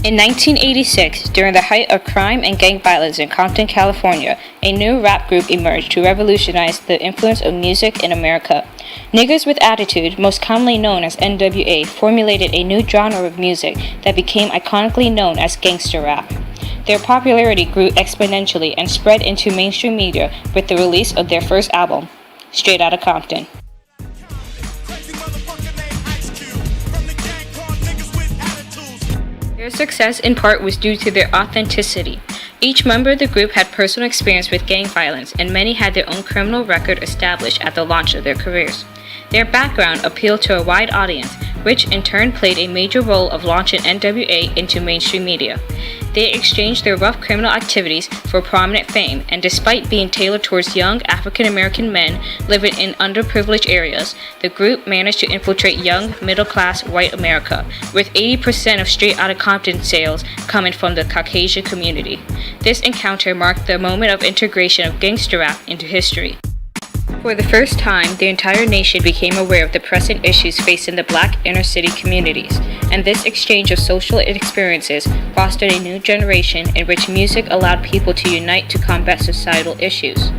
In 1986, during the height of crime and gang violence in Compton, California, a new rap group emerged to revolutionize the influence of music in America. Niggers with Attitude, most commonly known as NWA, formulated a new genre of music that became iconically known as gangster rap. Their popularity grew exponentially and spread into mainstream media with the release of their first album, Straight Outta Compton. Their success in part was due to their authenticity. Each member of the group had personal experience with gang violence, and many had their own criminal record established at the launch of their careers. Their background appealed to a wide audience, which in turn played a major role of launching NWA into mainstream media. They exchanged their rough criminal activities for prominent fame, and despite being tailored towards young African-American men living in underprivileged areas, the group managed to infiltrate young, middle-class white America, with 80% of Straight Outta Compton sales coming from the Caucasian community. This encounter marked the moment of integration of gangster rap into history. For the first time, the entire nation became aware of the pressing issues facing the Black inner-city communities, and this exchange of social experiences fostered a new generation in which music allowed people to unite to combat societal issues.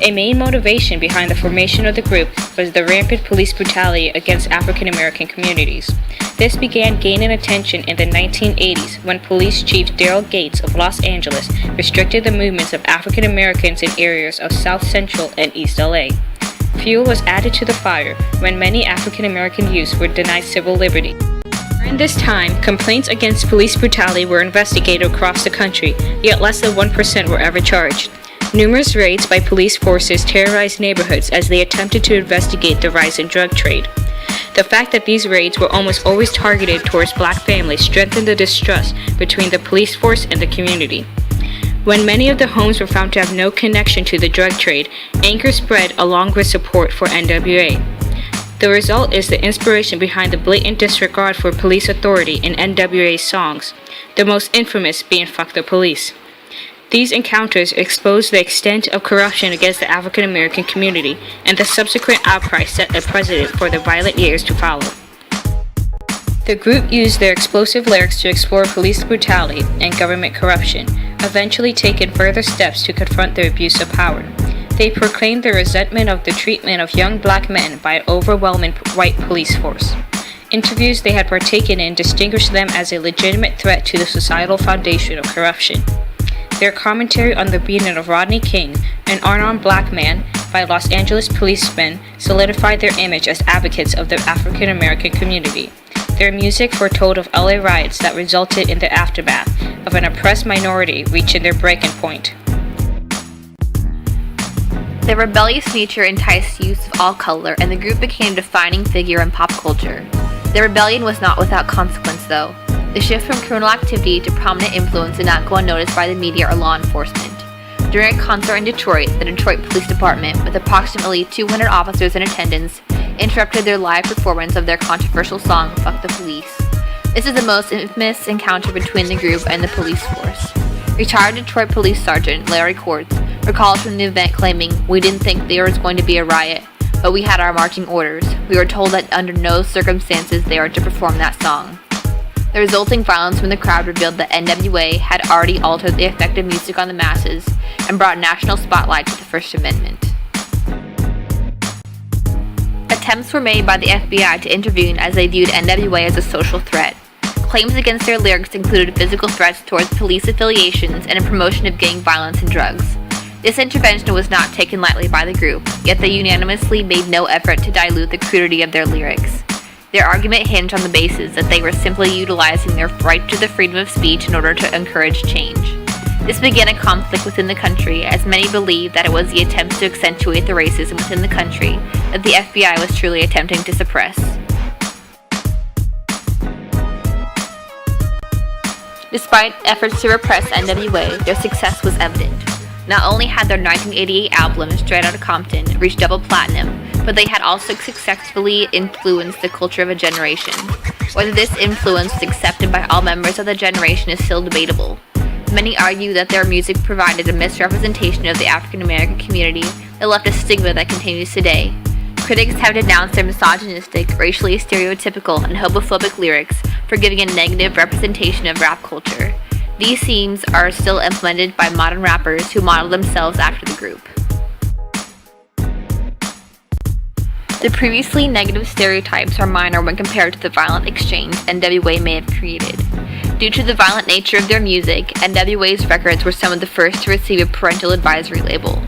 A main motivation behind the formation of the group was the rampant police brutality against African-American communities. This began gaining attention in the 1980s when Police Chief Daryl Gates of Los Angeles restricted the movements of African Americans in areas of South Central and East LA. Fuel was added to the fire when many African American youths were denied civil liberty. During this time, complaints against police brutality were investigated across the country, yet less than 1% were ever charged. Numerous raids by police forces terrorized neighborhoods as they attempted to investigate the rise in drug trade. The fact that these raids were almost always targeted towards Black families strengthened the distrust between the police force and the community. When many of the homes were found to have no connection to the drug trade, anger spread along with support for NWA. The result is the inspiration behind the blatant disregard for police authority in NWA's songs, the most infamous being Fuck the Police. These encounters exposed the extent of corruption against the African American community, and the subsequent outcry set a precedent for the violent years to follow. The group used their explosive lyrics to explore police brutality and government corruption, eventually taking further steps to confront their abuse of power. They proclaimed their resentment of the treatment of young Black men by an overwhelming white police force. Interviews they had partaken in distinguished them as a legitimate threat to the societal foundation of corruption. Their commentary on the beating of Rodney King, an unarmed Black man, by Los Angeles policemen solidified their image as advocates of the African American community. Their music foretold of LA riots that resulted in the aftermath of an oppressed minority reaching their breaking point. Their rebellious nature enticed youths of all color, and the group became a defining figure in pop culture. Their rebellion was not without consequence, though. The shift from criminal activity to prominent influence did not go unnoticed by the media or law enforcement. During a concert in Detroit, the Detroit Police Department, with approximately 200 officers in attendance, interrupted their live performance of their controversial song, Fuck the Police. This is the most infamous encounter between the group and the police force. Retired Detroit Police Sergeant Larry Courts recalled from the event claiming, "We didn't think there was going to be a riot, but we had our marching orders. We were told that under no circumstances they are to perform that song." The resulting violence from the crowd revealed that NWA had already altered the effect of music on the masses and brought national spotlight to the First Amendment. Attempts were made by the FBI to intervene as they viewed NWA as a social threat. Claims against their lyrics included physical threats towards police affiliations and a promotion of gang violence and drugs. This intervention was not taken lightly by the group, yet they unanimously made no effort to dilute the crudity of their lyrics. Their argument hinged on the basis that they were simply utilizing their right to the freedom of speech in order to encourage change. This began a conflict within the country, as many believed that it was the attempts to accentuate the racism within the country that the FBI was truly attempting to suppress. Despite efforts to repress NWA, their success was evident. Not only had their 1988 album, Straight Outta Compton, reached double platinum, but they had also successfully influenced the culture of a generation. Whether this influence was accepted by all members of the generation is still debatable. Many argue that their music provided a misrepresentation of the African American community that left a stigma that continues today. Critics have denounced their misogynistic, racially stereotypical, and homophobic lyrics for giving a negative representation of rap culture. These themes are still implemented by modern rappers who model themselves after the group. The previously negative stereotypes are minor when compared to the violent exchange NWA may have created. Due to the violent nature of their music, NWA's records were some of the first to receive a parental advisory label.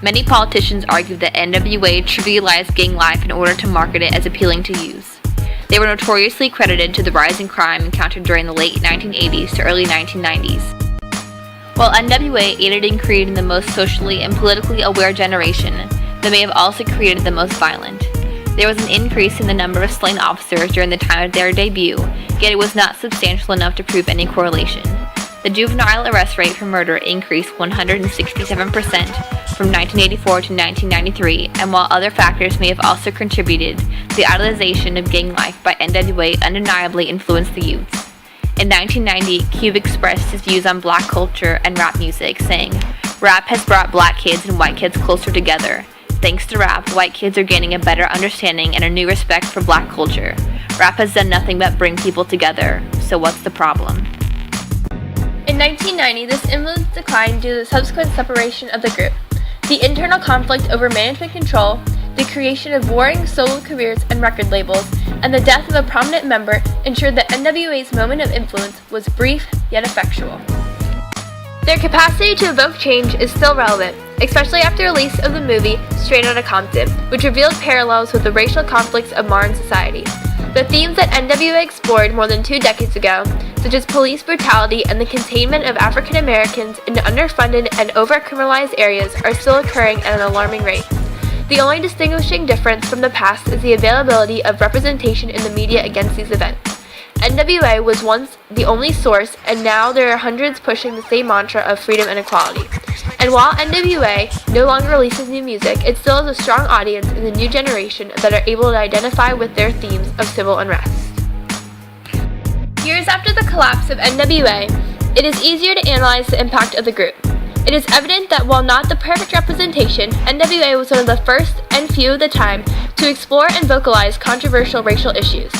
Many politicians argued that NWA trivialized gang life in order to market it as appealing to youth. They were notoriously credited to the rise in crime encountered during the late 1980s to early 1990s. While NWA aided in creating the most socially and politically aware generation, they may have also created the most violent. There was an increase in the number of slain officers during the time of their debut, yet it was not substantial enough to prove any correlation. The juvenile arrest rate for murder increased 167% from 1984 to 1993, and while other factors may have also contributed, the idolization of gang life by NWA undeniably influenced the youth. In 1990, Cube expressed his views on black culture and rap music, saying, "Rap has brought black kids and white kids closer together. Thanks to rap, white kids are gaining a better understanding and a new respect for black culture. Rap has done nothing but bring people together, so what's the problem?" In 1990, this influence declined due to the subsequent separation of the group. The internal conflict over management control, the creation of warring solo careers and record labels, and the death of a prominent member ensured that NWA's moment of influence was brief yet effectual. Their capacity to evoke change is still relevant, especially after the release of the movie Straight Outta Compton, which revealed parallels with the racial conflicts of modern society. The themes that NWA explored more than 2 decades ago, such as police brutality and the containment of African Americans in underfunded and over-criminalized areas, are still occurring at an alarming rate. The only distinguishing difference from the past is the availability of representation in the media against these events. NWA was once the only source, and now there are hundreds pushing the same mantra of freedom and equality. And while NWA no longer releases new music, it still has a strong audience in the new generation that are able to identify with their themes of civil unrest. Years after the collapse of NWA, it is easier to analyze the impact of the group. It is evident that while not the perfect representation, NWA was one of the first and few at the time to explore and vocalize controversial racial issues.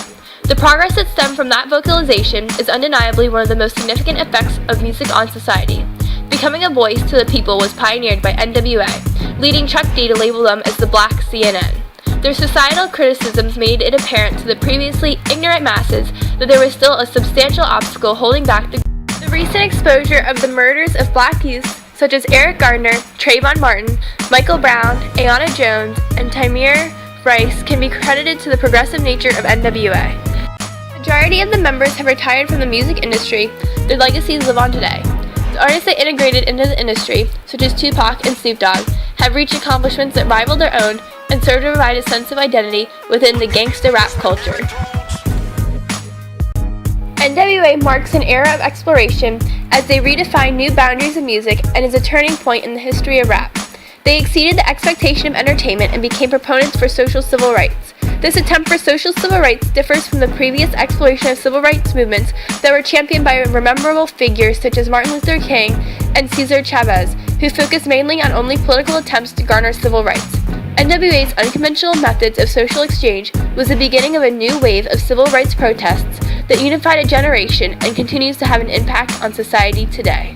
The progress that stemmed from that vocalization is undeniably one of the most significant effects of music on society. Becoming a voice to the people was pioneered by NWA, leading Chuck D to label them as the Black CNN. Their societal criticisms made it apparent to the previously ignorant masses that there was still a substantial obstacle holding back the recent exposure of the murders of black youths such as Eric Gardner, Trayvon Martin, Michael Brown, Ayanna Jones, and Tamir Rice can be credited to the progressive nature of NWA. The majority of the members have retired from the music industry. Their legacies live on today. The artists they integrated into the industry, such as Tupac and Snoop Dogg, have reached accomplishments that rival their own and serve to provide a sense of identity within the gangsta rap culture. NWA marks an era of exploration as they redefine new boundaries of music and is a turning point in the history of rap. They exceeded the expectation of entertainment and became proponents for social civil rights. This attempt for social civil rights differs from the previous exploration of civil rights movements that were championed by memorable figures such as Martin Luther King and Cesar Chavez, who focused mainly on only political attempts to garner civil rights. NWA's unconventional methods of social exchange was the beginning of a new wave of civil rights protests that unified a generation and continues to have an impact on society today.